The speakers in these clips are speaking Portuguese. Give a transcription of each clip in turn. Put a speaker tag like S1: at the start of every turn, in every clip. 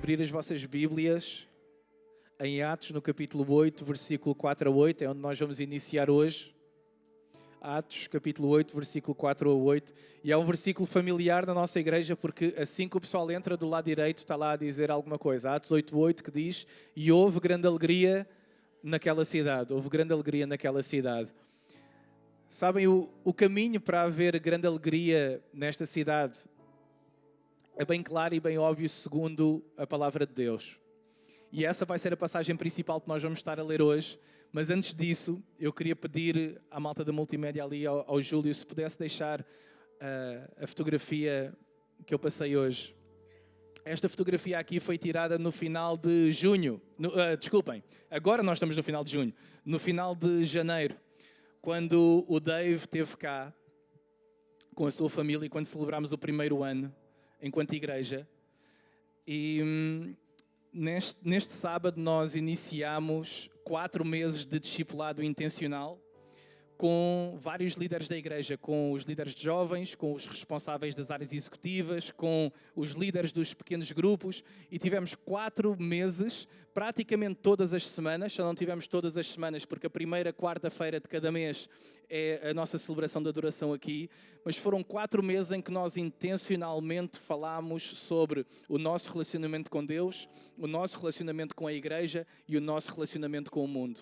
S1: abrir as vossas Bíblias em Atos, no capítulo 8, versículo 4 a 8, é onde nós vamos iniciar hoje. Atos, capítulo 8, versículo 4 a 8. E é um versículo familiar na nossa igreja, porque assim que o pessoal entra do lado direito, está lá a dizer alguma coisa. Atos 8, 8, que diz: e houve grande alegria naquela cidade. Houve grande alegria naquela cidade. Sabem, o caminho para haver grande alegria nesta cidade é bem claro e bem óbvio segundo a palavra de Deus. E essa vai ser a passagem principal que nós vamos estar a ler hoje. Mas antes disso, eu queria pedir à malta da multimédia ali, ao Júlio, se pudesse deixar a fotografia que eu passei hoje. Esta fotografia aqui foi tirada no final de junho. Desculpem, agora nós estamos no final de junho. No final de janeiro, quando o Dave esteve cá com a sua família e quando celebramos o primeiro ano enquanto igreja. E neste sábado nós iniciamos 4 meses de discipulado intencional com vários líderes da igreja, com os líderes de jovens, com os responsáveis das áreas executivas, com os líderes dos pequenos grupos, e tivemos 4 meses, praticamente todas as semanas. Só não tivemos todas as semanas porque a primeira quarta-feira de cada mês é a nossa celebração de adoração aqui, mas foram 4 meses em que nós intencionalmente falámos sobre o nosso relacionamento com Deus, o nosso relacionamento com a igreja e o nosso relacionamento com o mundo.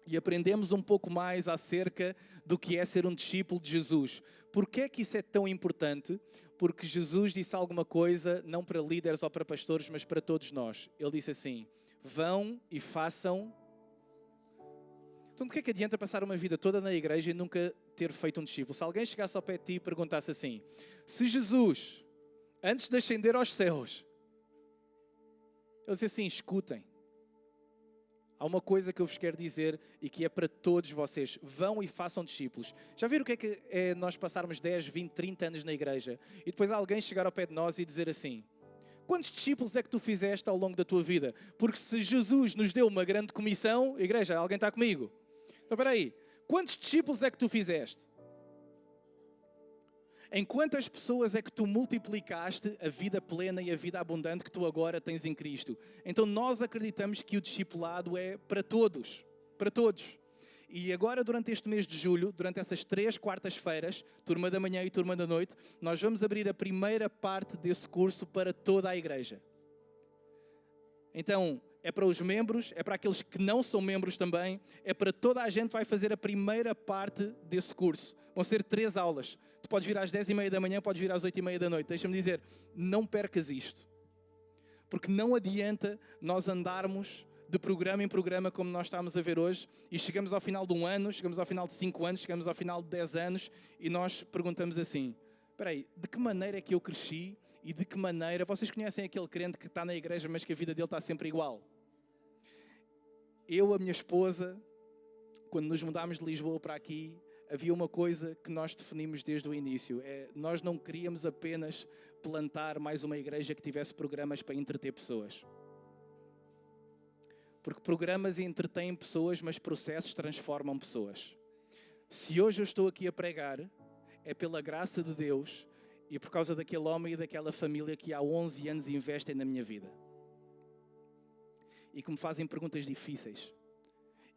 S1: E aprendemos um pouco mais acerca do que é ser um discípulo de Jesus. Porquê é que isso é tão importante? Porque Jesus disse alguma coisa, não para líderes ou para pastores, mas para todos nós. Ele disse assim: vão e façam. Então, do que é que adianta passar uma vida toda na igreja e nunca ter feito um discípulo? Se alguém chegasse ao pé de ti e perguntasse assim: se Jesus, antes de ascender aos céus, ele disse assim: escutem, há uma coisa que eu vos quero dizer e que é para todos vocês: vão e façam discípulos. Já viram o que é nós passarmos 10, 20, 30 anos na igreja e depois alguém chegar ao pé de nós e dizer assim: quantos discípulos é que tu fizeste ao longo da tua vida? Porque se Jesus nos deu uma grande comissão, igreja, alguém está comigo? Então espera aí, quantos discípulos é que tu fizeste? Em quantas pessoas é que tu multiplicaste a vida plena e a vida abundante que tu agora tens em Cristo? Então nós acreditamos que o discipulado é para todos, para todos. E agora, durante este mês de julho, durante essas 3 quartas-feiras, turma da manhã e turma da noite, nós vamos abrir a primeira parte desse curso para toda a igreja. Então, é para os membros, é para aqueles que não são membros também, é para toda a gente que vai fazer a primeira parte desse curso. Vão ser 3 aulas. Tu podes vir às 10h30 da manhã, podes vir às 8h30 da noite. Deixa-me dizer, não percas isto. Porque não adianta nós andarmos de programa em programa como nós estamos a ver hoje e chegamos ao final de um ano, chegamos ao final de 5 anos, chegamos ao final de 10 anos e nós perguntamos assim: espera aí, de que maneira é que eu cresci e de que maneira... Vocês conhecem aquele crente que está na igreja mas que a vida dele está sempre igual? Eu, a minha esposa, quando nos mudámos de Lisboa para aqui, havia uma coisa que nós definimos desde o início. Nós não queríamos apenas plantar mais uma igreja que tivesse programas para entreter pessoas. Porque programas entretêm pessoas, mas processos transformam pessoas. Se hoje eu estou aqui a pregar, é pela graça de Deus e por causa daquele homem e daquela família que há 11 anos investem na minha vida. E que me fazem perguntas difíceis.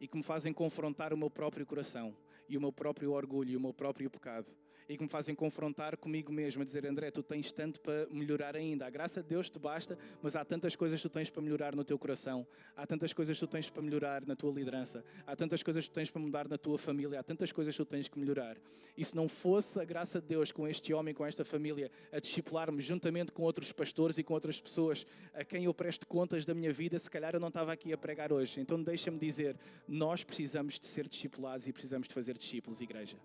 S1: E que me fazem confrontar o meu próprio coração. E o meu próprio orgulho e o meu próprio pecado. E que me fazem confrontar comigo mesmo, a dizer: André, tu tens tanto para melhorar ainda. A graça de Deus te basta, mas há tantas coisas que tu tens para melhorar no teu coração. Há tantas coisas que tu tens para melhorar na tua liderança. Há tantas coisas que tu tens para mudar na tua família. Há tantas coisas que tu tens que melhorar. E se não fosse a graça de Deus com este homem, com esta família, a discipular-me juntamente com outros pastores e com outras pessoas a quem eu presto contas da minha vida, se calhar eu não estava aqui a pregar hoje. Então deixa-me dizer, nós precisamos de ser discipulados e precisamos de fazer discípulos, igreja.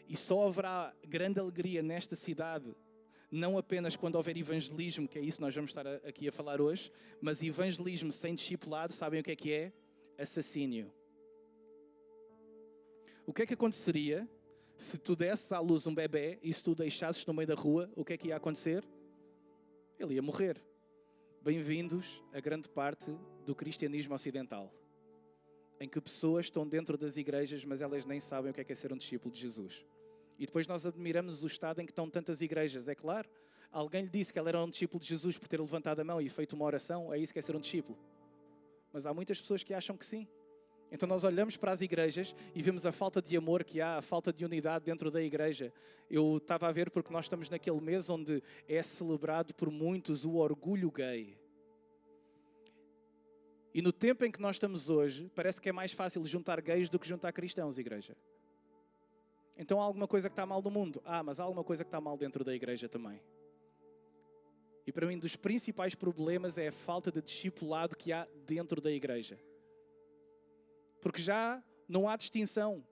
S1: E só haverá grande alegria nesta cidade, não apenas quando houver evangelismo, que é isso que nós vamos estar aqui a falar hoje, mas evangelismo sem discipulado, sabem o que é? Assassínio. O que é que aconteceria se tu desses à luz um bebê e se tu o deixasses no meio da rua, o que é que ia acontecer? Ele ia morrer. Bem-vindos a grande parte do cristianismo ocidental, em que pessoas estão dentro das igrejas, mas elas nem sabem o que é ser um discípulo de Jesus. E depois nós admiramos o estado em que estão tantas igrejas. É claro, Alguém lhe disse que ela era um discípulo de Jesus por ter levantado a mão e feito uma oração? É isso que é ser um discípulo? Mas há muitas pessoas que acham que sim. Então nós olhamos para as igrejas e vemos a falta de amor que há, a falta de unidade dentro da igreja. Eu estava a ver porque nós estamos naquele mês onde é celebrado por muitos o orgulho gay. E no tempo em que nós estamos hoje, parece que é mais fácil juntar gays do que juntar cristãos, igreja. Então há alguma coisa que está mal no mundo? Mas há alguma coisa que está mal dentro da igreja também. E para mim, dos principais problemas é a falta de discipulado que há dentro da igreja. Porque já não há distinção.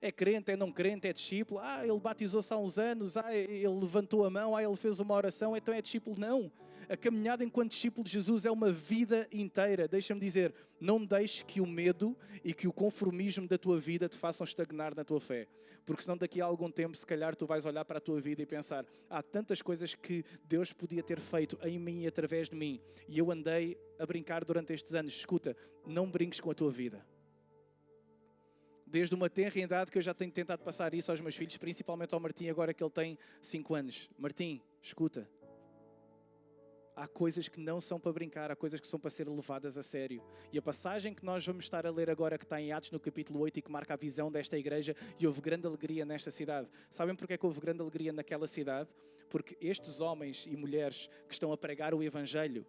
S1: É crente, é não crente, é discípulo. Ele batizou-se há uns anos. Ele levantou a mão. Ele fez uma oração. Então é discípulo. Não. A caminhada enquanto discípulo de Jesus é uma vida inteira. Deixa-me dizer, não deixes que o medo e que o conformismo da tua vida te façam estagnar na tua fé. Porque senão daqui a algum tempo, se calhar, tu vais olhar para a tua vida e pensar: há tantas coisas que Deus podia ter feito em mim e através de mim. E eu andei a brincar durante estes anos. Escuta, não brinques com a tua vida. Desde uma tenra idade que eu já tenho tentado passar isso aos meus filhos, principalmente ao Martim, agora que ele tem 5 anos. Martim, escuta. Há coisas que não são para brincar, há coisas que são para ser levadas a sério. E a passagem que nós vamos estar a ler agora, que está em Atos no capítulo 8 e que marca a visão desta igreja, e houve grande alegria nesta cidade. Sabem porque é que houve grande alegria naquela cidade? Porque estes homens e mulheres que estão a pregar o Evangelho,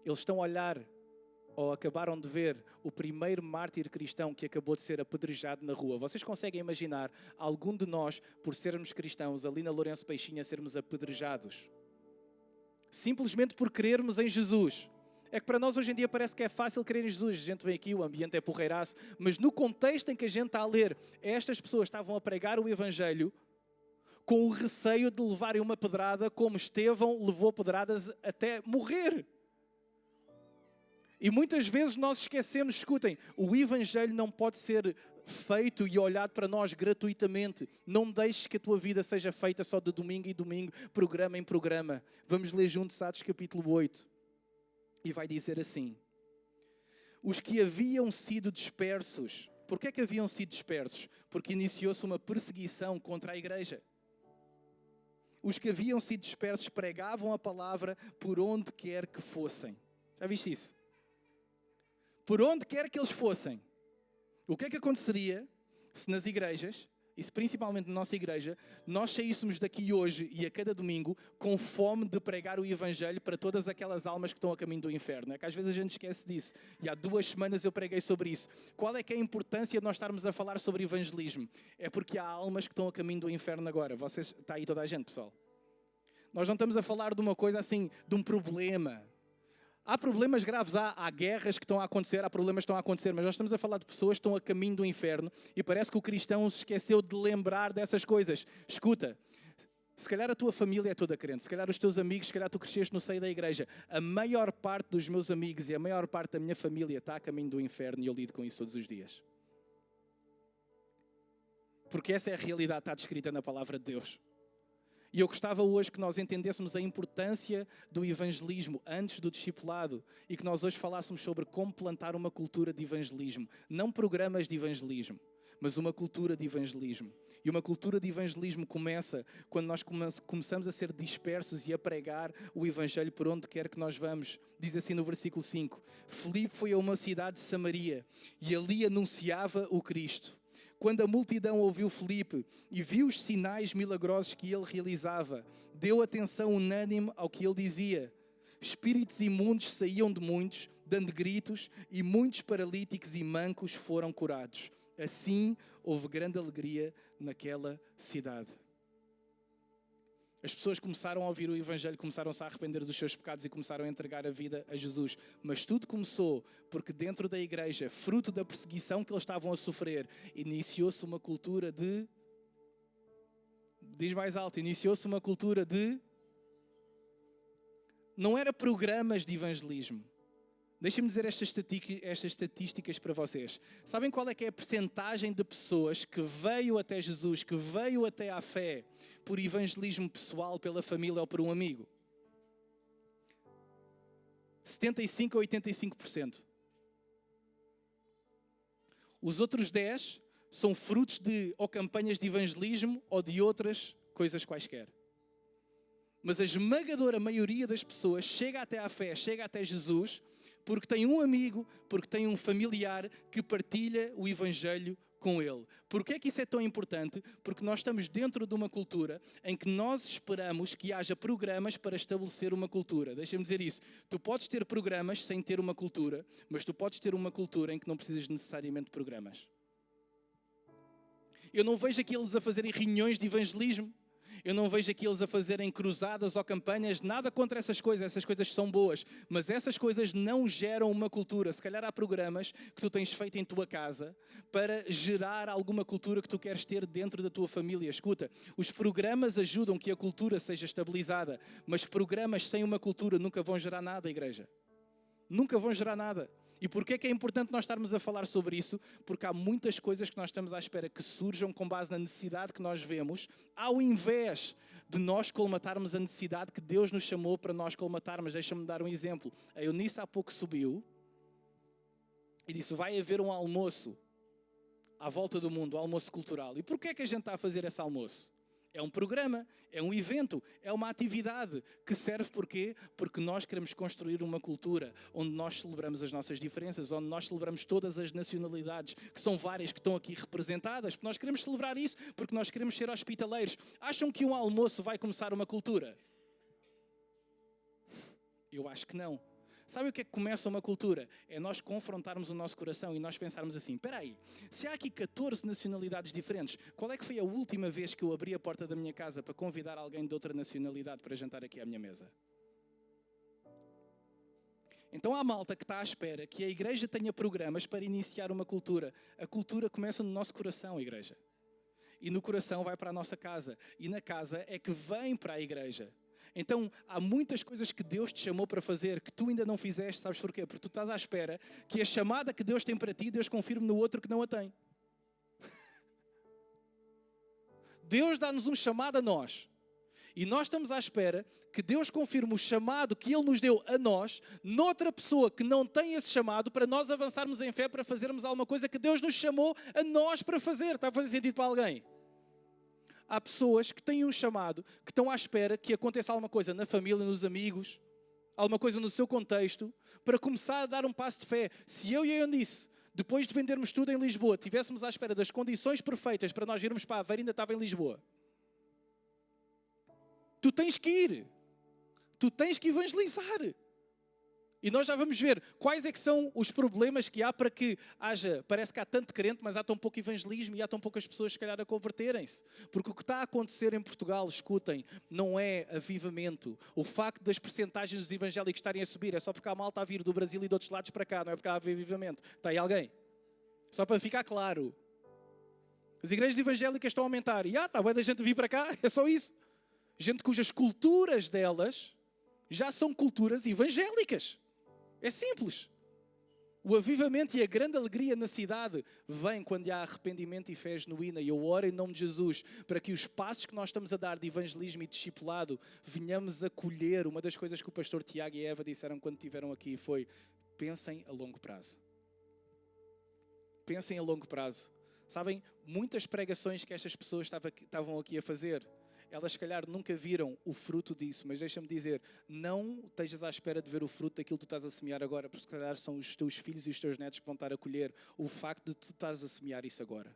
S1: eles estão a olhar, ou acabaram de ver, o primeiro mártir cristão que acabou de ser apedrejado na rua. Vocês conseguem imaginar algum de nós, por sermos cristãos, ali na Lourenço Peixinha, sermos apedrejados? Simplesmente por crermos em Jesus. É que para nós hoje em dia parece que é fácil crer em Jesus. A gente vem aqui, o ambiente é porreiraço, mas no contexto em que a gente está a ler, estas pessoas estavam a pregar o Evangelho com o receio de levarem uma pedrada como Estevão levou pedradas até morrer. E muitas vezes nós esquecemos, escutem, o Evangelho não pode ser feito e olhado para nós gratuitamente. Não deixes que a tua vida seja feita só de domingo em domingo, programa em programa. Vamos ler juntos Atos capítulo 8. E vai dizer assim: os que haviam sido dispersos. Porquê é que haviam sido dispersos? Porque iniciou-se uma perseguição contra a igreja. Os que haviam sido dispersos pregavam a palavra por onde quer que fossem. Já viste isso? Por onde quer que eles fossem. O que é que aconteceria se nas igrejas, e se principalmente na nossa igreja, nós saíssemos daqui hoje e a cada domingo com fome de pregar o Evangelho para todas aquelas almas que estão a caminho do inferno? É que às vezes a gente esquece disso. E há 2 semanas eu preguei sobre isso. Qual é que é a importância de nós estarmos a falar sobre evangelismo? É porque há almas que estão a caminho do inferno agora. Está aí toda a gente, pessoal. Nós não estamos a falar de uma coisa assim, de um problema. Há problemas graves, há guerras que estão a acontecer, há problemas que estão a acontecer, mas nós estamos a falar de pessoas que estão a caminho do inferno e parece que o cristão se esqueceu de lembrar dessas coisas. Escuta, se calhar a tua família é toda crente, se calhar os teus amigos, se calhar tu cresceste no seio da igreja. A maior parte dos meus amigos e a maior parte da minha família está a caminho do inferno e eu lido com isso todos os dias. Porque essa é a realidade que está descrita na palavra de Deus. E eu gostava hoje que nós entendêssemos a importância do evangelismo antes do discipulado e que nós hoje falássemos sobre como plantar uma cultura de evangelismo. Não programas de evangelismo, mas uma cultura de evangelismo. E uma cultura de evangelismo começa quando nós começamos a ser dispersos e a pregar o evangelho por onde quer que nós vamos. Diz assim no versículo 5: Filipe foi a uma cidade de Samaria e ali anunciava o Cristo. Quando a multidão ouviu Filipe e viu os sinais milagrosos que ele realizava, deu atenção unânime ao que ele dizia. Espíritos imundos saíam de muitos, dando gritos, e muitos paralíticos e mancos foram curados. Assim, houve grande alegria naquela cidade. As pessoas começaram a ouvir o Evangelho, começaram-se a arrepender dos seus pecados e começaram a entregar a vida a Jesus. Mas tudo começou porque dentro da igreja, fruto da perseguição que eles estavam a sofrer, iniciou-se uma cultura de... Diz mais alto, iniciou-se uma cultura de... Não era programas de evangelismo. Deixem-me dizer estas estatísticas para vocês. Sabem qual é que é a percentagem de pessoas que veio até Jesus, que veio até à fé por evangelismo pessoal, pela família ou por um amigo? 75% a 85%. Os outros 10% são frutos de ou campanhas de evangelismo ou de outras coisas quaisquer. Mas a esmagadora maioria das pessoas chega até à fé, chega até Jesus, porque tem um amigo, porque tem um familiar que partilha o Evangelho com ele. Porquê é que isso é tão importante? Porque nós estamos dentro de uma cultura em que nós esperamos que haja programas para estabelecer uma cultura. Deixa-me dizer isso. Tu podes ter programas sem ter uma cultura, mas tu podes ter uma cultura em que não precisas necessariamente de programas. Eu não vejo aqueles a fazerem reuniões de evangelismo. Eu não vejo aqueles a fazerem cruzadas ou campanhas, nada contra essas coisas são boas, mas essas coisas não geram uma cultura. Se calhar há programas que tu tens feito em tua casa para gerar alguma cultura que tu queres ter dentro da tua família. Escuta, os programas ajudam que a cultura seja estabilizada, mas programas sem uma cultura nunca vão gerar nada, igreja. Nunca vão gerar nada. E porquê é que é importante nós estarmos a falar sobre isso? Porque há muitas coisas que nós estamos à espera que surjam com base na necessidade que nós vemos, ao invés de nós colmatarmos a necessidade que Deus nos chamou para nós colmatarmos. Deixa-me dar um exemplo. A Eunice há pouco subiu e disse, vai haver um almoço à volta do mundo, um almoço cultural. E porquê é que a gente está a fazer esse almoço? É um programa, é um evento, é uma atividade que serve porquê? Porque nós queremos construir uma cultura onde nós celebramos as nossas diferenças, onde nós celebramos todas as nacionalidades, que são várias que estão aqui representadas. Nós queremos celebrar isso porque nós queremos ser hospitaleiros. Acham que um almoço vai começar uma cultura? Eu acho que não. Sabe o que é que começa uma cultura? É nós confrontarmos o nosso coração e nós pensarmos assim, espera aí, se há aqui 14 nacionalidades diferentes, qual é que foi a última vez que eu abri a porta da minha casa para convidar alguém de outra nacionalidade para jantar aqui à minha mesa? Então há malta que está à espera que a igreja tenha programas para iniciar uma cultura. A cultura começa no nosso coração, igreja. E no coração vai para a nossa casa. E na casa é que vem para a igreja. Então, há muitas coisas que Deus te chamou para fazer que tu ainda não fizeste, sabes porquê? Porque tu estás à espera que a chamada que Deus tem para ti, Deus confirme no outro que não a tem. Deus dá-nos um chamado a nós. E nós estamos à espera que Deus confirme o chamado que Ele nos deu a nós, noutra pessoa que não tem esse chamado, para nós avançarmos em fé, para fazermos alguma coisa que Deus nos chamou a nós para fazer. Está a fazer sentido para alguém? Há pessoas que têm um chamado, que estão à espera que aconteça alguma coisa na família, nos amigos, alguma coisa no seu contexto, para começar a dar um passo de fé. Se eu e a Eunice, depois de vendermos tudo em Lisboa, estivéssemos à espera das condições perfeitas para nós irmos para a Aveiro, ainda estava em Lisboa. Tu tens que ir. Tu tens que evangelizar. E nós já vamos ver quais é que são os problemas que há para que haja, parece que há tanto crente, mas há tão pouco evangelismo e há tão poucas pessoas, se calhar, a converterem-se. Porque o que está a acontecer em Portugal, escutem, não é avivamento. O facto das percentagens dos evangélicos estarem a subir é só porque a malta a vir do Brasil e de outros lados para cá, não é porque há avivamento. Está aí alguém? Só para ficar claro. As igrejas evangélicas estão a aumentar. E está bem da gente vir para cá, é só isso. Gente cujas culturas delas já são culturas evangélicas. É simples. O avivamento e a grande alegria na cidade vem quando há arrependimento e fé genuína. E eu oro em nome de Jesus para que os passos que nós estamos a dar de evangelismo e discipulado venhamos a colher. Uma das coisas que o pastor Tiago e Eva disseram quando estiveram aqui foi: pensem a longo prazo. Pensem a longo prazo. Sabem, muitas pregações que estas pessoas estavam aqui a fazer, elas se calhar nunca viram o fruto disso, mas deixa-me dizer, não estejas à espera de ver o fruto daquilo que tu estás a semear agora, porque se calhar são os teus filhos e os teus netos que vão estar a colher o facto de tu estás a semear isso agora.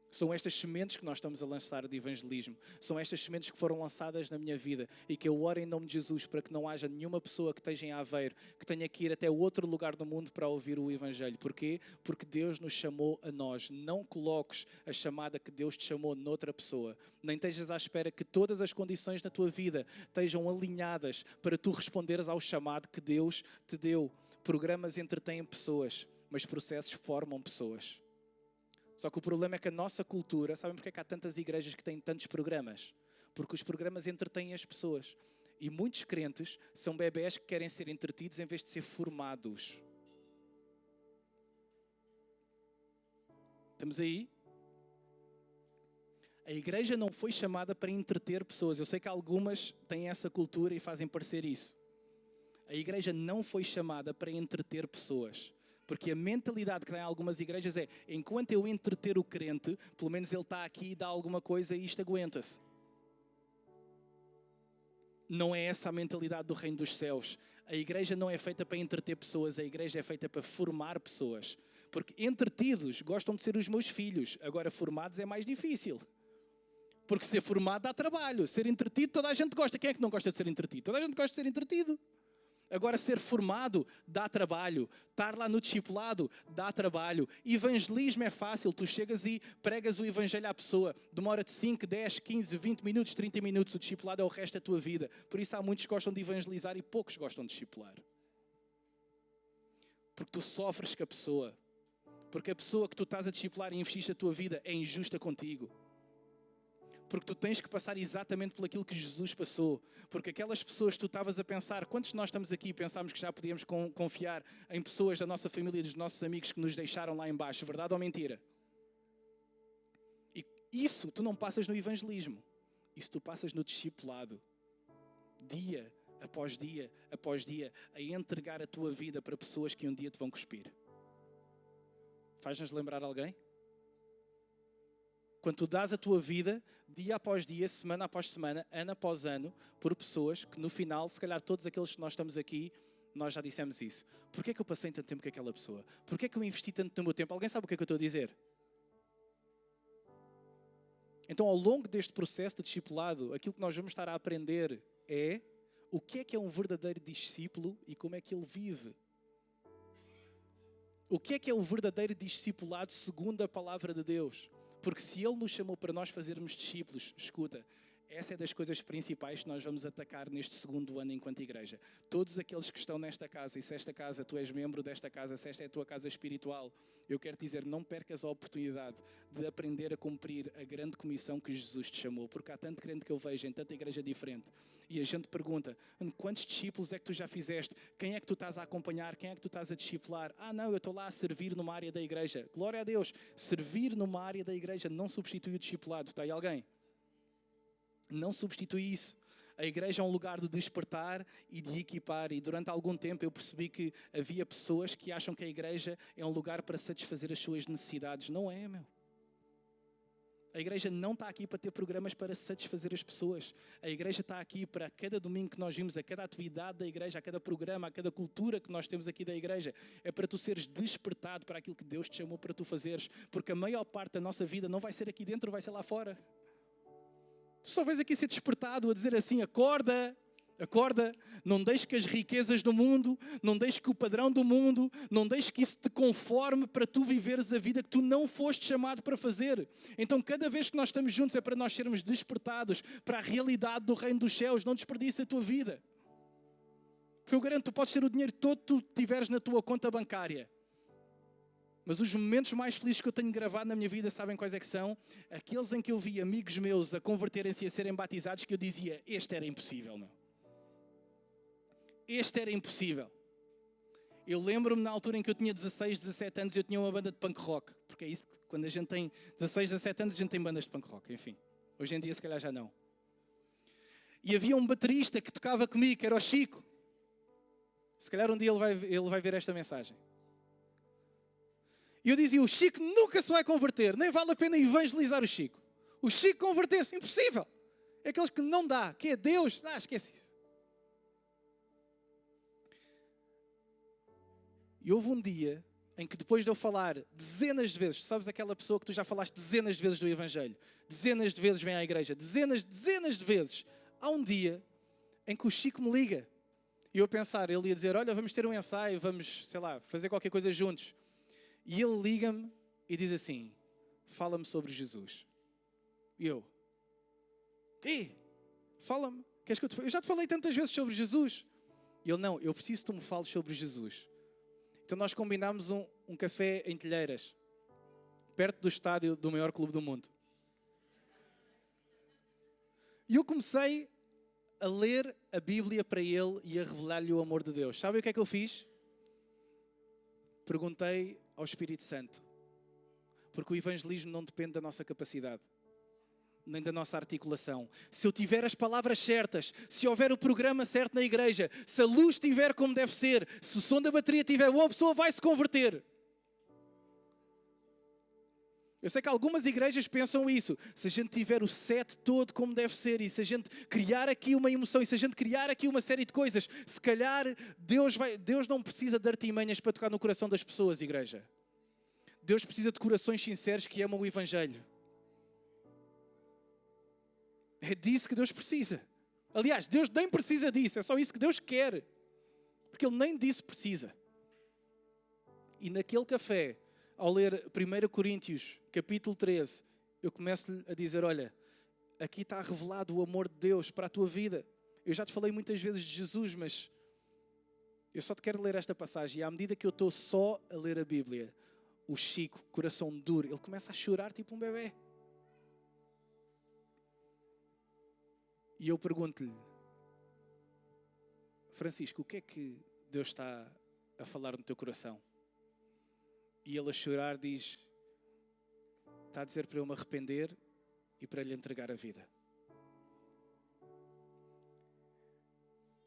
S1: São estas sementes que nós estamos a lançar de evangelismo. São estas sementes que foram lançadas na minha vida e que eu oro em nome de Jesus para que não haja nenhuma pessoa que esteja em Aveiro que tenha que ir até outro lugar do mundo para ouvir o evangelho. Porquê? Porque Deus nos chamou a nós. Não coloques a chamada que Deus te chamou noutra pessoa. Nem estejas à espera que todas as condições na tua vida estejam alinhadas para tu responderes ao chamado que Deus te deu. Programas entretêm pessoas, mas processos formam pessoas. Só que o problema é que a nossa cultura, sabem porque é que há tantas igrejas que têm tantos programas? Porque os programas entretêm as pessoas. E muitos crentes são bebés que querem ser entretidos em vez de ser formados. Estamos aí? A igreja não foi chamada para entreter pessoas. Eu sei que algumas têm essa cultura e fazem parecer isso. A igreja não foi chamada para entreter pessoas. Porque a mentalidade que tem em algumas igrejas é, enquanto eu entreter o crente, pelo menos ele está aqui e dá alguma coisa e isto aguenta-se. não é essa a mentalidade do reino dos céus. A igreja não é feita para entreter pessoas, a igreja é feita para formar pessoas. Porque entretidos gostam de ser os meus filhos, agora formados é mais difícil. Porque ser formado dá trabalho, ser entretido toda a gente gosta. Quem é que não gosta de ser entretido? Toda a gente gosta de ser entretido. Agora, ser formado dá trabalho. Estar lá no discipulado dá trabalho. Evangelismo é fácil. Tu chegas e pregas o evangelho à pessoa. Demora-te 5, 10, 15, 20 minutos, 30 minutos. O discipulado é o resto da tua vida. Por isso há muitos que gostam de evangelizar e poucos gostam de discipular. Porque tu sofres com a pessoa. Porque a pessoa que tu estás a discipular e investiste a tua vida é injusta contigo. Porque tu tens que passar exatamente por aquilo que Jesus passou. Porque aquelas pessoas que tu estavas a pensar, quantos de nós estamos aqui e pensámos que já podíamos confiar em pessoas da nossa família e dos nossos amigos que nos deixaram lá em baixo, verdade ou mentira? E isso tu não passas no evangelismo. Isso tu passas no discipulado. Dia após dia, após dia, a entregar a tua vida para pessoas que um dia te vão cuspir. Faz-nos lembrar alguém? Quando tu dás a tua vida, dia após dia, semana após semana, ano após ano, por pessoas que no final, se calhar todos aqueles que nós estamos aqui, nós já dissemos isso. Porquê é que eu passei tanto tempo com aquela pessoa? Porquê é que eu investi tanto no meu tempo? Alguém sabe o que é que eu estou a dizer? Então, ao longo deste processo de discipulado, aquilo que nós vamos estar a aprender é o que é um verdadeiro discípulo e como é que ele vive. O que é o verdadeiro discipulado segundo a palavra de Deus? Porque se Ele nos chamou para nós fazermos discípulos, escuta, essa é das coisas principais que nós vamos atacar neste segundo ano enquanto igreja. Todos aqueles que estão nesta casa, e se esta casa, tu és membro desta casa, se esta é a tua casa espiritual, eu quero dizer, não percas a oportunidade de aprender a cumprir a grande comissão que Jesus te chamou. Porque há tanto crente que eu vejo em tanta igreja diferente. E a gente pergunta, quantos discípulos é que tu já fizeste? Quem é que tu estás a acompanhar? Quem é que tu estás a discipular? Ah não, eu estou lá a servir numa área da igreja. Glória a Deus, servir numa área da igreja não substitui o discipulado. Está aí alguém? Não substitui isso. A igreja é um lugar de despertar e de equipar. E durante algum tempo eu percebi que havia pessoas que acham que a igreja é um lugar para satisfazer as suas necessidades. Não é, meu. A igreja não está aqui para ter programas para satisfazer as pessoas. A igreja está aqui para cada domingo que nós vimos, a cada atividade da igreja, a cada programa, a cada cultura que nós temos aqui da igreja. É para tu seres despertado para aquilo que Deus te chamou para tu fazeres. Porque a maior parte da nossa vida não vai ser aqui dentro, vai ser lá fora. Tu só vês aqui ser despertado a dizer assim, acorda, acorda, não deixes que as riquezas do mundo, não deixes que o padrão do mundo, não deixes que isso te conforme para tu viveres a vida que tu não foste chamado para fazer. Então cada vez que nós estamos juntos é para nós sermos despertados para a realidade do reino dos céus. Não desperdiça a tua vida. Porque eu garanto, tu podes ter o dinheiro todo que tu tiveres na tua conta bancária. Mas os momentos mais felizes que eu tenho gravado na minha vida, sabem quais é que são? Aqueles em que eu vi amigos meus a converterem-se e a serem batizados, que eu dizia, este era impossível, meu. Este era impossível. Eu lembro-me na altura em que eu tinha 16, 17 anos, eu tinha uma banda de punk rock. Porque é isso que quando a gente tem 16, 17 anos, a gente tem bandas de punk rock, enfim. Hoje em dia, se calhar, já não. E havia um baterista que tocava comigo, que era o Chico. Se calhar um dia ele vai ver esta mensagem. E eu dizia, o Chico nunca se vai converter, nem vale a pena evangelizar o Chico. O Chico converter-se, impossível. É aqueles que não dá, que é Deus, esquece isso. E houve um dia em que depois de eu falar dezenas de vezes, sabes aquela pessoa que tu já falaste dezenas de vezes do Evangelho, dezenas de vezes vem à igreja, dezenas de vezes, há um dia em que o Chico me liga. E eu a pensar, ele ia dizer, olha, vamos ter um ensaio, vamos, sei lá, fazer qualquer coisa juntos. E ele liga-me e diz assim, fala-me sobre Jesus. E eu, quê? Fala-me. Queres que eu te fale? Eu já te falei tantas vezes sobre Jesus. E ele, não, eu preciso que tu me fales sobre Jesus. Então nós combinámos um café em Telheiras, perto do estádio do maior clube do mundo. E eu comecei a ler a Bíblia para ele e a revelar-lhe o amor de Deus. Sabe o que é que eu fiz? Perguntei ao Espírito Santo, porque o evangelismo não depende da nossa capacidade, nem da nossa articulação. Se eu tiver as palavras certas, se houver o programa certo na igreja, se a luz estiver como deve ser, se o som da bateria estiver bom, a pessoa vai se converter. Eu sei que algumas igrejas pensam isso. Se a gente tiver o set todo como deve ser, e se a gente criar aqui uma emoção, e se a gente criar aqui uma série de coisas, se calhar Deus não precisa de artimanhas para tocar no coração das pessoas, igreja. Deus precisa de corações sinceros que amam o Evangelho. É disso que Deus precisa. Aliás, Deus nem precisa disso, é só isso que Deus quer. Porque Ele nem disso precisa. E naquele café, ao ler 1 Coríntios, capítulo 13, eu começo a dizer, olha, aqui está revelado o amor de Deus para a tua vida. Eu já te falei muitas vezes de Jesus, mas eu só te quero ler esta passagem. E à medida que eu estou só a ler a Bíblia, o Chico, coração duro, ele começa a chorar tipo um bebê. E eu pergunto-lhe, Francisco, o que é que Deus está a falar no teu coração? E ele a chorar diz, está a dizer para eu me arrepender e para lhe entregar a vida.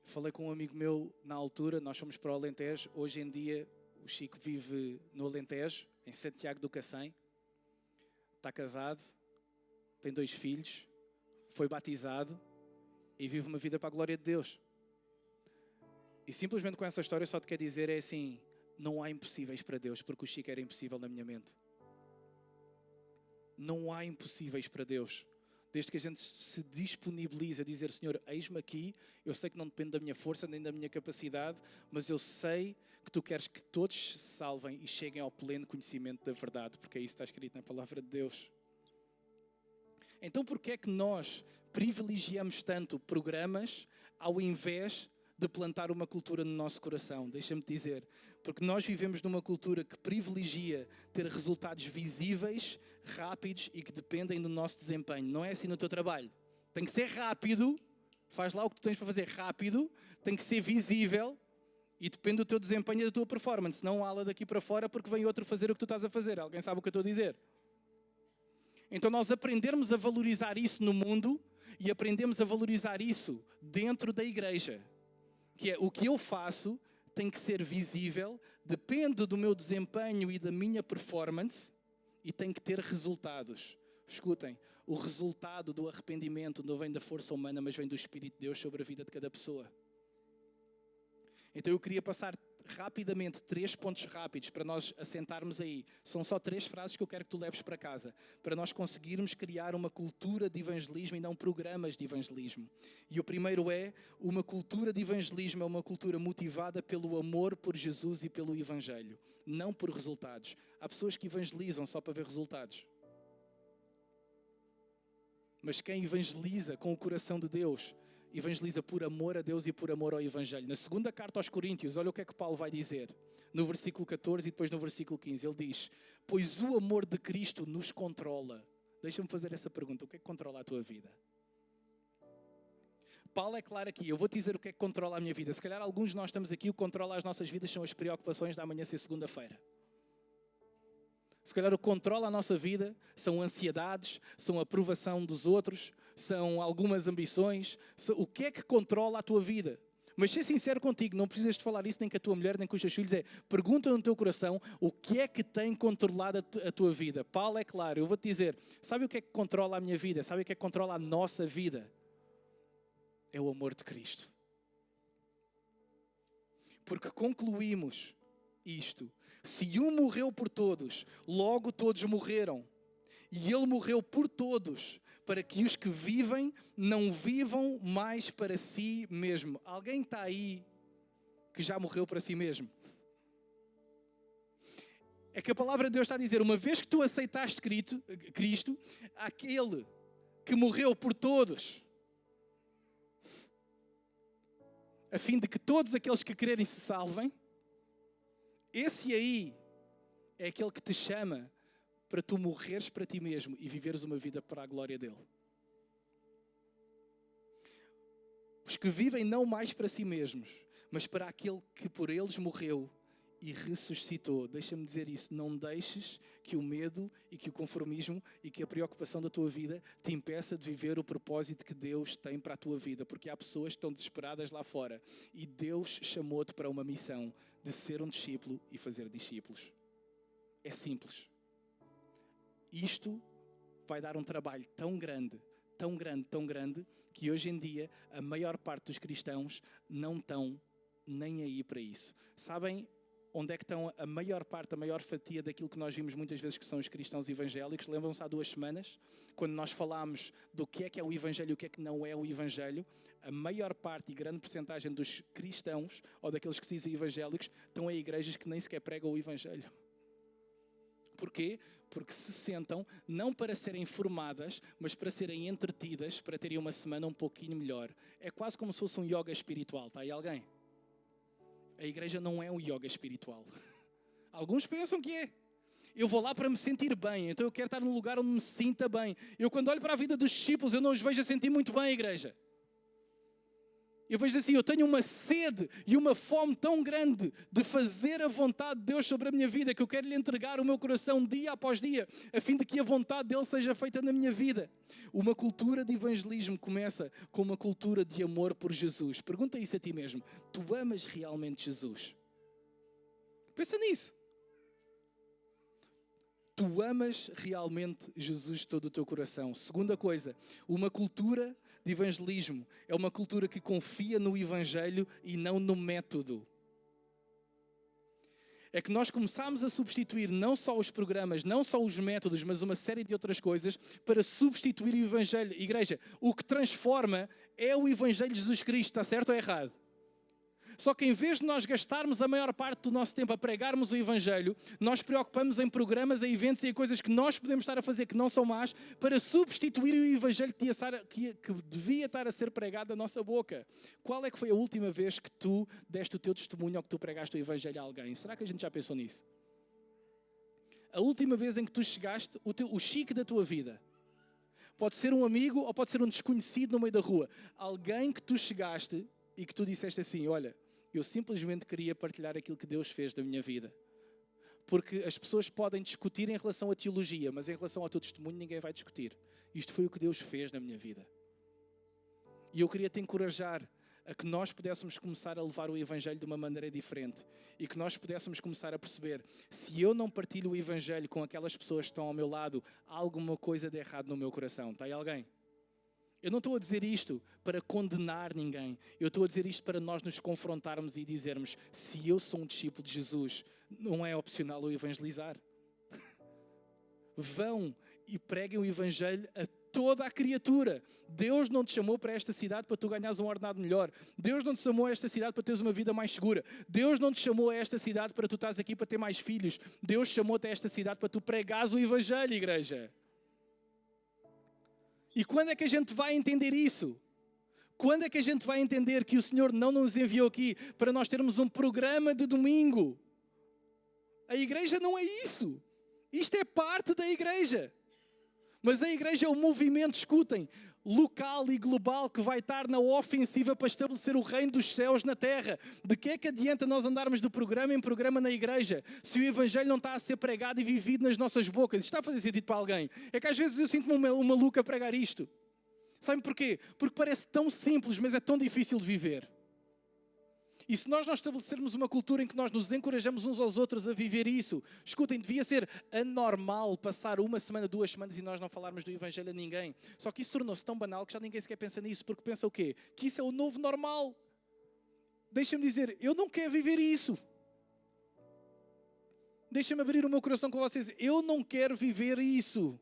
S1: Falei com um amigo meu na altura, nós fomos para o Alentejo. Hoje em dia o Chico vive no Alentejo, em Santiago do Cacém. Está casado, tem 2 filhos, foi batizado e vive uma vida para a glória de Deus. E simplesmente com essa história só te quero dizer é assim, não há impossíveis para Deus, porque o Chico era impossível na minha mente. Não há impossíveis para Deus. Desde que a gente se disponibiliza a dizer, Senhor, eis-me aqui, eu sei que não depende da minha força nem da minha capacidade, mas eu sei que Tu queres que todos se salvem e cheguem ao pleno conhecimento da verdade, porque é isso que está escrito na palavra de Deus. Então, porquê é que nós privilegiamos tanto programas ao invés de plantar uma cultura no nosso coração? Deixa-me dizer, porque nós vivemos numa cultura que privilegia ter resultados visíveis, rápidos e que dependem do nosso desempenho. Não é assim no teu trabalho. Tem que ser rápido, faz lá o que tu tens para fazer rápido, tem que ser visível e depende do teu desempenho e da tua performance. Não ala daqui para fora porque vem outro fazer o que tu estás a fazer. Alguém sabe o que eu estou a dizer? Então nós aprendermos a valorizar isso no mundo e aprendemos a valorizar isso dentro da igreja. Que é, o que eu faço tem que ser visível, depende do meu desempenho e da minha performance e tem que ter resultados. Escutem, o resultado do arrependimento não vem da força humana, mas vem do Espírito de Deus sobre a vida de cada pessoa. Então eu queria passar rapidamente 3 pontos rápidos para nós assentarmos aí. São só 3 frases que eu quero que tu leves para casa, para nós conseguirmos criar uma cultura de evangelismo e não programas de evangelismo. E o primeiro é, uma cultura de evangelismo é uma cultura motivada pelo amor por Jesus e pelo Evangelho, não por resultados. Há pessoas que evangelizam só para ver resultados. Mas quem evangeliza com o coração de Deus, evangeliza por amor a Deus e por amor ao Evangelho. Na segunda carta aos Coríntios, olha o que é que Paulo vai dizer. No versículo 14 e depois no versículo 15. Ele diz, pois o amor de Cristo nos controla. Deixa-me fazer essa pergunta. O que é que controla a tua vida? Paulo é claro aqui. Eu vou-te dizer o que é que controla a minha vida. Se calhar alguns de nós estamos aqui, o que controla as nossas vidas são as preocupações da amanhã ser segunda-feira. Se calhar o que controla a nossa vida são ansiedades, são a aprovação dos outros, são algumas ambições. O que é que controla a tua vida? Mas ser sincero contigo, não precisas de falar isso nem com a tua mulher, nem com os teus filhos. Pergunta no teu coração o que é que tem controlado a tua vida. Paulo é claro, eu vou-te dizer, sabe o que é que controla a minha vida? Sabe o que é que controla a nossa vida? É o amor de Cristo. Porque concluímos isto. Se um morreu por todos, logo todos morreram. E ele morreu por todos, para que os que vivem não vivam mais para si mesmo. Alguém está aí que já morreu para si mesmo? É que a palavra de Deus está a dizer, uma vez que tu aceitaste Cristo, aquele que morreu por todos, a fim de que todos aqueles que crerem se salvem, esse aí é aquele que te chama para tu morreres para ti mesmo e viveres uma vida para a glória dele. Os que vivem não mais para si mesmos, mas para aquele que por eles morreu e ressuscitou. Deixa-me dizer isso, não deixes que o medo e que o conformismo e que a preocupação da tua vida te impeça de viver o propósito que Deus tem para a tua vida, porque há pessoas que estão desesperadas lá fora e Deus chamou-te para uma missão de ser um discípulo e fazer discípulos. É simples. isto vai dar um trabalho tão grande, tão grande, tão grande, que hoje em dia a maior parte dos cristãos não estão nem aí para isso. Sabem onde é que estão a maior parte, a maior fatia daquilo que nós vimos muitas vezes que são os cristãos evangélicos? Lembram-se há 2 semanas, quando nós falámos do que é o Evangelho e o que é que não é o Evangelho? A maior parte e grande percentagem dos cristãos, ou daqueles que se dizem evangélicos, estão em igrejas que nem sequer pregam o Evangelho. Porquê? Porque se sentam não para serem formadas, mas para serem entretidas, para terem uma semana um pouquinho melhor. É quase como se fosse um yoga espiritual. Está aí alguém? A igreja não é um yoga espiritual. Alguns pensam que é. Eu vou lá para me sentir bem, então eu quero estar num lugar onde me sinta bem. Eu quando olho para a vida dos discípulos, eu não os vejo a sentir muito bem a igreja. Eu vejo assim, eu tenho uma sede e uma fome tão grande de fazer a vontade de Deus sobre a minha vida, que eu quero lhe entregar o meu coração dia após dia, a fim de que a vontade dele seja feita na minha vida. Uma cultura de evangelismo começa com uma cultura de amor por Jesus. Pergunta isso a ti mesmo. Tu amas realmente Jesus? Pensa nisso. Tu amas realmente Jesus de todo o teu coração? Segunda coisa, uma cultura de evangelismo é uma cultura que confia no Evangelho e não no método. É que nós começamos a substituir não só os programas, não só os métodos, mas uma série de outras coisas para substituir o Evangelho. Igreja, o que transforma é o Evangelho de Jesus Cristo, está certo ou errado? Só que em vez de nós gastarmos a maior parte do nosso tempo a pregarmos o Evangelho, nós preocupamos em programas, em eventos e em coisas que nós podemos estar a fazer que não são más, para substituir o Evangelho que devia estar a ser pregado na nossa boca. Qual é que foi a última vez que tu deste o teu testemunho ou que tu pregaste o Evangelho a alguém? Será que a gente já pensou nisso? A última vez em que tu chegaste, o chique da tua vida. Pode ser um amigo ou pode ser um desconhecido no meio da rua. Alguém que tu chegaste e que tu disseste assim, olha, eu simplesmente queria partilhar aquilo que Deus fez na minha vida. Porque as pessoas podem discutir em relação à teologia, mas em relação ao teu testemunho ninguém vai discutir. Isto foi o que Deus fez na minha vida. E eu queria te encorajar a que nós pudéssemos começar a levar o Evangelho de uma maneira diferente. E que nós pudéssemos começar a perceber, se eu não partilho o Evangelho com aquelas pessoas que estão ao meu lado, há alguma coisa de errado no meu coração. Está aí alguém? Eu não estou a dizer isto para condenar ninguém. Eu estou a dizer isto para nós nos confrontarmos e dizermos, se eu sou um discípulo de Jesus, não é opcional eu evangelizar. Vão e preguem o Evangelho a toda a criatura. Deus não te chamou para esta cidade para tu ganhares um ordenado melhor. Deus não te chamou a esta cidade para teres uma vida mais segura. Deus não te chamou a esta cidade para tu estás aqui para ter mais filhos. Deus chamou-te a esta cidade para tu pregares o Evangelho, igreja. E quando é que a gente vai entender isso? Quando é que a gente vai entender que o Senhor não nos enviou aqui para nós termos um programa de domingo? A igreja não é isso. Isto é parte da igreja. Mas a igreja é um movimento, escutem, local e global que vai estar na ofensiva para estabelecer o reino dos céus na terra. De que é que adianta nós andarmos de programa em programa na igreja se o Evangelho não está a ser pregado e vivido nas nossas bocas? Isto está a fazer sentido para alguém? É que às vezes eu sinto-me um maluco a pregar isto. Sabem porquê? Porque parece tão simples, mas é tão difícil de viver. E se nós não estabelecermos uma cultura em que nós nos encorajamos uns aos outros a viver isso, escutem, devia ser anormal passar uma semana, 2 semanas e nós não falarmos do Evangelho a ninguém. Só que isso tornou-se tão banal que já ninguém sequer pensa nisso, porque pensa o quê? Que isso é o novo normal. Deixa-me dizer, eu não quero viver isso. Deixa-me abrir o meu coração com vocês. Eu não quero viver isso.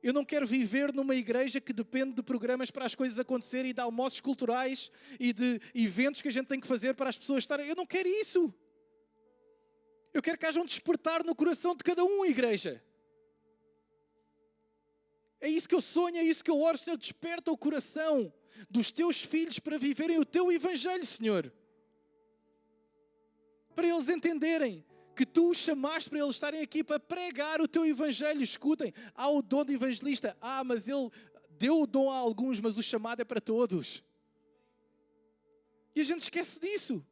S1: Eu não quero viver numa igreja que depende de programas para as coisas acontecerem e de almoços culturais e de eventos que a gente tem que fazer para as pessoas estarem. Eu não quero isso. Eu quero que haja um despertar no coração de cada um, igreja. É isso que eu sonho, é isso que eu oro, Senhor. Desperta o coração dos teus filhos para viverem o teu Evangelho, Senhor. Para eles entenderem que tu os chamaste para eles estarem aqui para pregar o teu Evangelho. Escutem, há o dom de evangelista. Mas ele deu o dom a alguns, mas o chamado é para todos. E a gente esquece disso.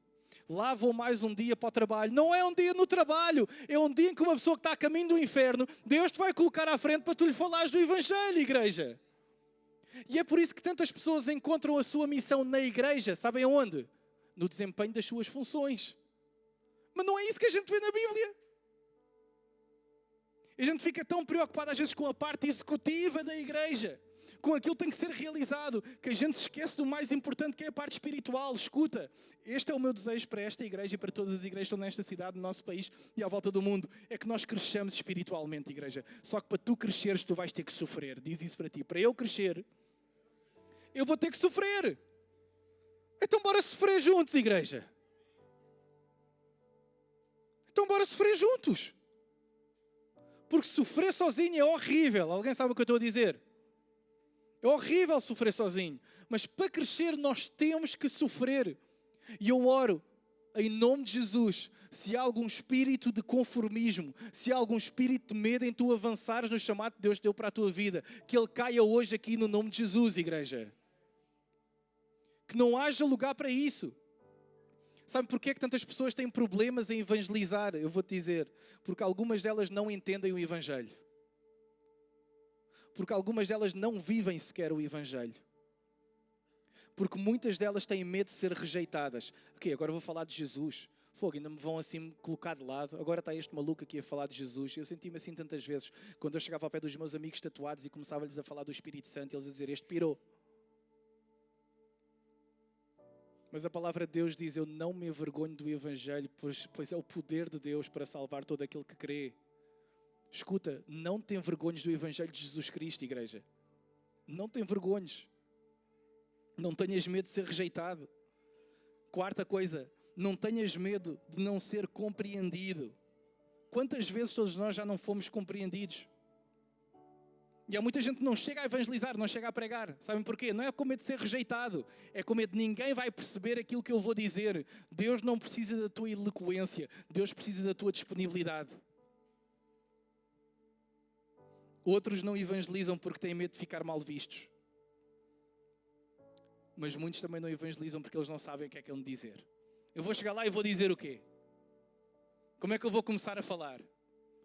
S1: Lá vou mais um dia para o trabalho. Não é um dia no trabalho, é um dia em que uma pessoa que está a caminho do inferno, Deus te vai colocar à frente para tu lhe falares do Evangelho, igreja. E é por isso que tantas pessoas encontram a sua missão na igreja. Sabem aonde? No desempenho das suas funções. Mas não é isso que a gente vê na Bíblia. E a gente fica tão preocupado às vezes com a parte executiva da igreja, com aquilo que tem que ser realizado, que a gente se esquece do mais importante, que é a parte espiritual. Escuta, este é o meu desejo para esta igreja e para todas as igrejas que estão nesta cidade, no nosso país e à volta do mundo, é que nós cresçamos espiritualmente, igreja. Só que para tu cresceres, tu vais ter que sofrer. Diz isso para ti. Para eu crescer, eu vou ter que sofrer. Então bora sofrer juntos, igreja. Então bora sofrer juntos. Porque sofrer sozinho é horrível. Alguém sabe o que eu estou a dizer? É horrível sofrer sozinho. Mas para crescer nós temos que sofrer. E eu oro, em nome de Jesus, se há algum espírito de conformismo, se há algum espírito de medo em tu avançares no chamado que Deus deu para a tua vida, que ele caia hoje aqui no nome de Jesus, igreja. Que não haja lugar para isso. Sabe porquê que tantas pessoas têm problemas em evangelizar? Eu vou-te dizer. Porque algumas delas não entendem o Evangelho. Porque algumas delas não vivem sequer o Evangelho. Porque muitas delas têm medo de ser rejeitadas. Ok, agora vou falar de Jesus. Fogo, ainda me vão assim me colocar de lado. Agora está este maluco aqui a falar de Jesus. Eu senti-me assim tantas vezes. Quando eu chegava ao pé dos meus amigos tatuados e começava-lhes a falar do Espírito Santo, eles a dizer, este pirou. Mas a palavra de Deus diz, eu não me envergonho do Evangelho, pois é o poder de Deus para salvar todo aquele que crê. Escuta, não te envergonhes do Evangelho de Jesus Cristo, igreja. Não te envergonhes. Não tenhas medo de ser rejeitado. Quarta coisa, não tenhas medo de não ser compreendido. Quantas vezes todos nós já não fomos compreendidos? E há muita gente que não chega a evangelizar, não chega a pregar. Sabem porquê? Não é com medo de ser rejeitado. É com medo de ninguém vai perceber aquilo que eu vou dizer. Deus não precisa da tua eloquência. Deus precisa da tua disponibilidade. Outros não evangelizam porque têm medo de ficar mal vistos. Mas muitos também não evangelizam porque eles não sabem o que é que eu me dizer. Eu vou chegar lá e vou dizer o quê? Como é que eu vou começar a falar?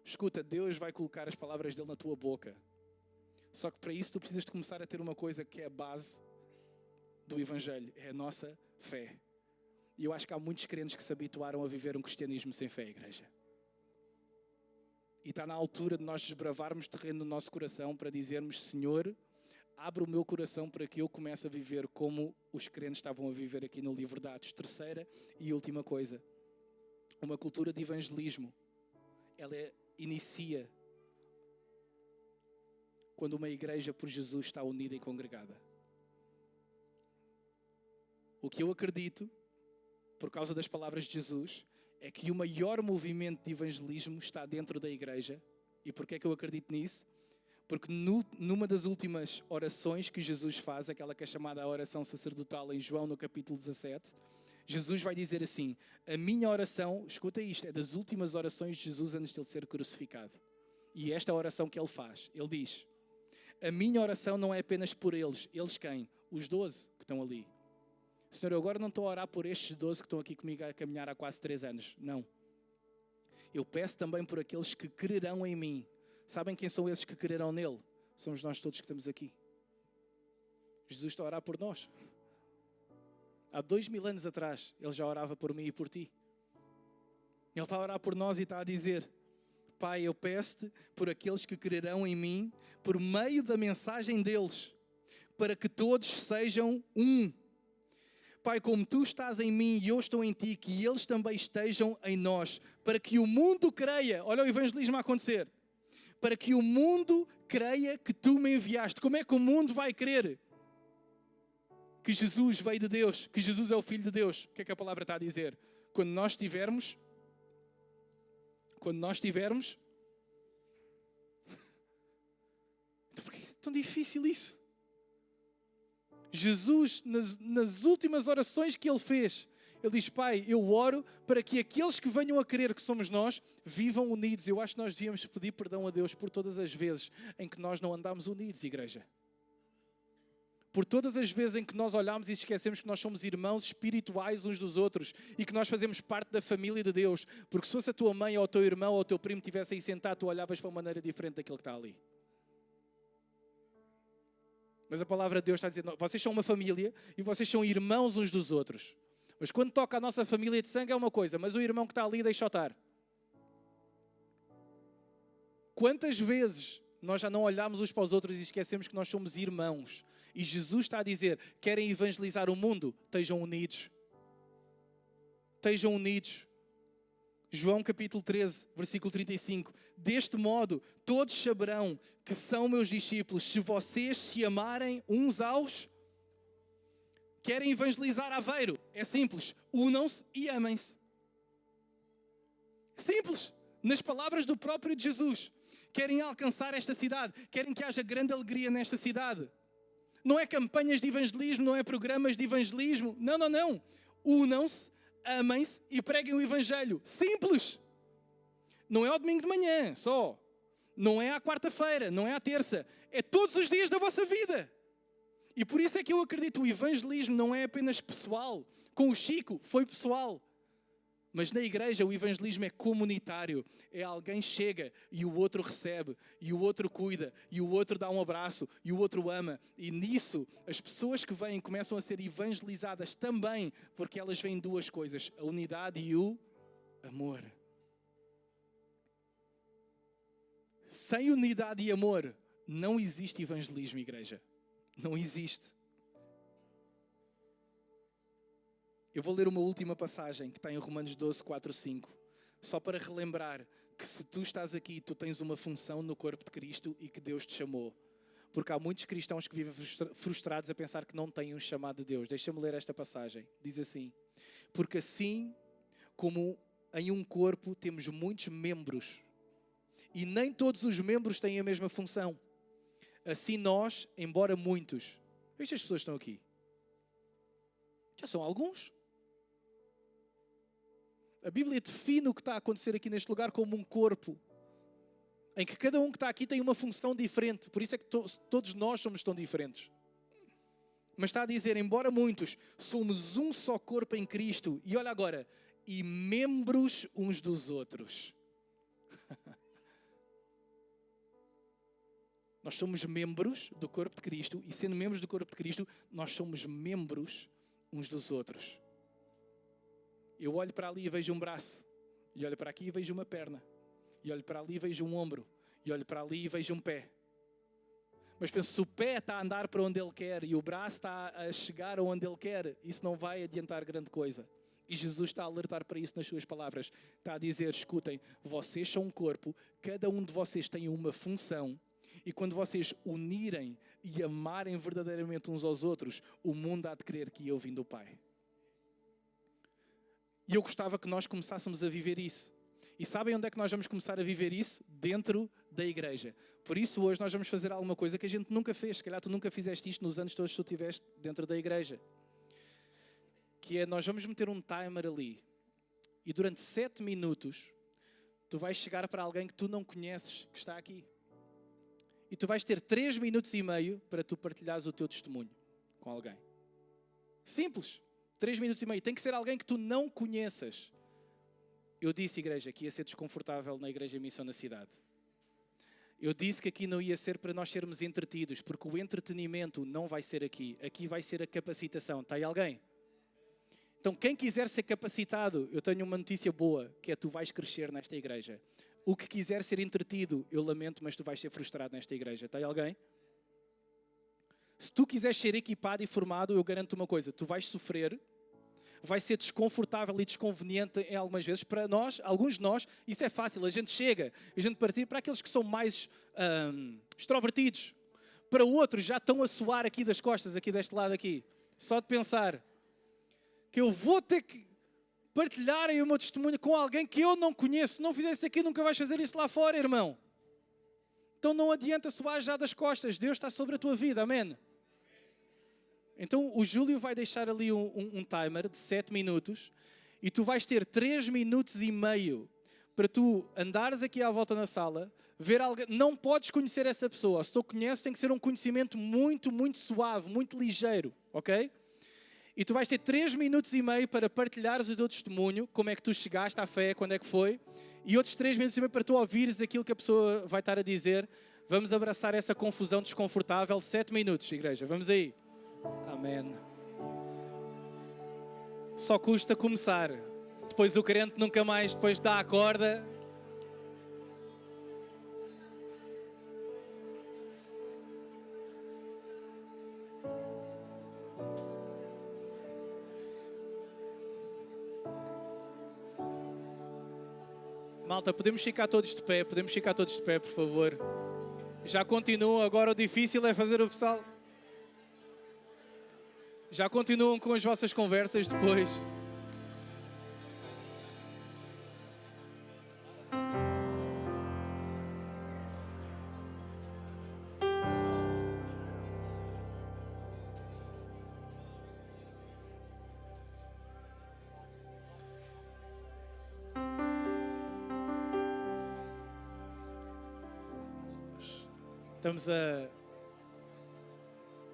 S1: Escuta, Deus vai colocar as palavras dele na tua boca. Só que para isso tu precisas de começar a ter uma coisa que é a base do Evangelho. É a nossa fé. E eu acho que há muitos crentes que se habituaram a viver um cristianismo sem fé, igreja. E está na altura de nós desbravarmos terreno no nosso coração para dizermos, Senhor, abre o meu coração para que eu comece a viver como os crentes estavam a viver aqui no livro de Atos. Terceira e última coisa. Uma cultura de evangelismo. Ela inicia quando uma igreja por Jesus está unida e congregada. O que eu acredito, por causa das palavras de Jesus, é que o maior movimento de evangelismo está dentro da igreja. E porquê é que eu acredito nisso? Porque numa das últimas orações que Jesus faz, aquela que é chamada a oração sacerdotal em João no capítulo 17, Jesus vai dizer assim, a minha oração, escuta isto, é das últimas orações de Jesus antes de ele ser crucificado. E esta é a oração que ele faz. Ele diz, a minha oração não é apenas por eles. Eles quem? Os 12 que estão ali. Senhor, eu agora não estou a orar por estes 12 que estão aqui comigo a caminhar há quase 3 anos. Não. Eu peço também por aqueles que crerão em mim. Sabem quem são esses que crerão nele? Somos nós todos que estamos aqui. Jesus está a orar por nós. Há 2000 anos atrás, ele já orava por mim e por ti. Ele está a orar por nós e está a dizer, Pai, eu peço-te por aqueles que crerão em mim, por meio da mensagem deles, para que todos sejam um. Pai, como tu estás em mim e eu estou em ti, que eles também estejam em nós, para que o mundo creia. Olha o evangelismo a acontecer. Para que o mundo creia que tu me enviaste. Como é que o mundo vai crer? Que Jesus veio de Deus, que Jesus é o Filho de Deus. O que é que a palavra está a dizer? Quando nós tivermos... Por que é tão difícil isso? Jesus, nas últimas orações que ele fez, ele diz, Pai, eu oro para que aqueles que venham a crer que somos nós, vivam unidos. Eu acho que nós devíamos pedir perdão a Deus por todas as vezes em que nós não andamos unidos, igreja. Por todas as vezes em que nós olhamos e esquecemos que nós somos irmãos espirituais uns dos outros e que nós fazemos parte da família de Deus. Porque se fosse a tua mãe ou o teu irmão ou o teu primo estivesse aí sentado, tu olhavas para uma maneira diferente daquele que está ali. Mas a palavra de Deus está a dizer, vocês são uma família e vocês são irmãos uns dos outros. Mas quando toca a nossa família de sangue é uma coisa, mas o irmão que está ali deixa-o estar. Quantas vezes nós já não olhamos uns para os outros e esquecemos que nós somos irmãos? E Jesus está a dizer, querem evangelizar o mundo? Estejam unidos. Estejam unidos. João capítulo 13, versículo 35. Deste modo, todos saberão que são meus discípulos, se vocês se amarem uns aos... Querem evangelizar Aveiro? É simples. Unam-se e amem-se. Simples. Nas palavras do próprio Jesus. Querem alcançar esta cidade. Querem que haja grande alegria nesta cidade. Não é campanhas de evangelismo, não é programas de evangelismo. Não, não, não. Unam-se, amem-se e preguem o evangelho. Simples. Não é ao domingo de manhã só. Não é à quarta-feira, não é à terça. É todos os dias da vossa vida. E por isso é que eu acredito, o evangelismo não é apenas pessoal. Com o Chico foi pessoal. Mas na igreja o evangelismo é comunitário. É alguém chega e o outro recebe, e o outro cuida, e o outro dá um abraço, e o outro ama. E nisso as pessoas que vêm começam a ser evangelizadas também, porque elas veem duas coisas, a unidade e o amor. Sem unidade e amor não existe evangelismo, igreja. Não existe. Eu vou ler uma última passagem que está em Romanos 12, 4, 5. Só para relembrar que se tu estás aqui, tu tens uma função no corpo de Cristo e que Deus te chamou. Porque há muitos cristãos que vivem frustrados a pensar que não têm um chamado de Deus. Deixa-me ler esta passagem. Diz assim: porque assim como em um corpo temos muitos membros e nem todos os membros têm a mesma função. Assim nós, embora muitos... Estas pessoas estão aqui. Já são alguns. A Bíblia define o que está a acontecer aqui neste lugar como um corpo, em que cada um que está aqui tem uma função diferente. Por isso é que todos nós somos tão diferentes. Mas está a dizer, embora muitos, somos um só corpo em Cristo. E olha agora, e membros uns dos outros. Nós somos membros do corpo de Cristo, e sendo membros do corpo de Cristo, nós somos membros uns dos outros. Eu olho para ali e vejo um braço, e olho para aqui e vejo uma perna, e olho para ali e vejo um ombro, e olho para ali e vejo um pé. Mas penso, se o pé está a andar para onde ele quer e o braço está a chegar aonde ele quer, isso não vai adiantar grande coisa. E Jesus está a alertar para isso nas suas palavras. Está a dizer, escutem, vocês são um corpo, cada um de vocês tem uma função, e quando vocês unirem e amarem verdadeiramente uns aos outros, o mundo há de crer que eu vim do Pai. E eu gostava que nós começássemos a viver isso. E sabem onde é que nós vamos começar a viver isso? Dentro da igreja. Por isso hoje nós vamos fazer alguma coisa que a gente nunca fez. Se calhar tu nunca fizeste isto nos anos todos que tu estiveste dentro da igreja. Que é, nós vamos meter um timer ali. E durante 7 minutos, tu vais chegar para alguém que tu não conheces, que está aqui. E tu vais ter 3 minutos e meio para tu partilhares o teu testemunho com alguém. Simples. 3 minutos e meio. Tem que ser alguém que tu não conheças. Eu disse, igreja, que ia ser desconfortável na Igreja Missão na cidade. Eu disse que aqui não ia ser para nós sermos entretidos, porque o entretenimento não vai ser aqui. Aqui vai ser a capacitação. Está aí alguém? Então, quem quiser ser capacitado, eu tenho uma notícia boa, que é tu vais crescer nesta igreja. O que quiser ser entretido, eu lamento, mas tu vais ser frustrado nesta igreja. Está aí alguém? Se tu quiseres ser equipado e formado, eu garanto uma coisa, tu vais sofrer, vai ser desconfortável e desconveniente em algumas vezes. Para nós, alguns de nós, isso é fácil, a gente chega, a gente partir para aqueles que são mais extrovertidos. Para outros, já estão a suar aqui das costas, aqui deste lado aqui. Só de pensar que eu vou ter que partilhar aí o meu testemunho com alguém que eu não conheço. Se não fizesse aqui, nunca vais fazer isso lá fora, irmão. Então não adianta suar já das costas. Deus está sobre a tua vida, amém? Então o Júlio vai deixar ali um timer de 7 minutos e tu vais ter 3 minutos e meio para tu andares aqui à volta na sala, ver alguém. Não podes conhecer essa pessoa. Se tu conheces, tem que ser um conhecimento muito, muito suave, muito ligeiro, ok? E tu vais ter 3 minutos e meio para partilhares o teu testemunho, como é que tu chegaste à fé, quando é que foi, e outros 3 minutos e meio para tu ouvires aquilo que a pessoa vai estar a dizer. Vamos abraçar essa confusão desconfortável. 7 minutos, igreja. Vamos aí. Amém. Só custa começar. Depois o crente nunca mais depois dá a corda. Malta, podemos ficar todos de pé, por favor. Já continuam, agora o difícil é fazer o pessoal. Já continuam com as vossas conversas depois.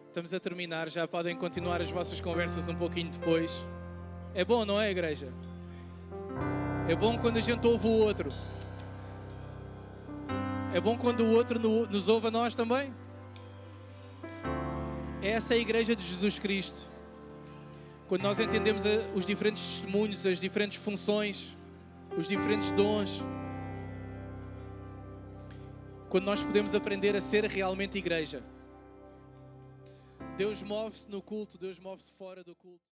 S1: Estamos a terminar, já podem continuar as vossas conversas um pouquinho depois. É bom, não é, igreja? É bom quando a gente ouve o outro. É bom quando o outro nos ouve a nós também. Essa é a igreja de Jesus Cristo. Quando nós entendemos os diferentes testemunhos, as diferentes funções, os diferentes dons. Quando nós podemos aprender a ser realmente igreja. Deus move-se no culto, Deus move-se fora do culto.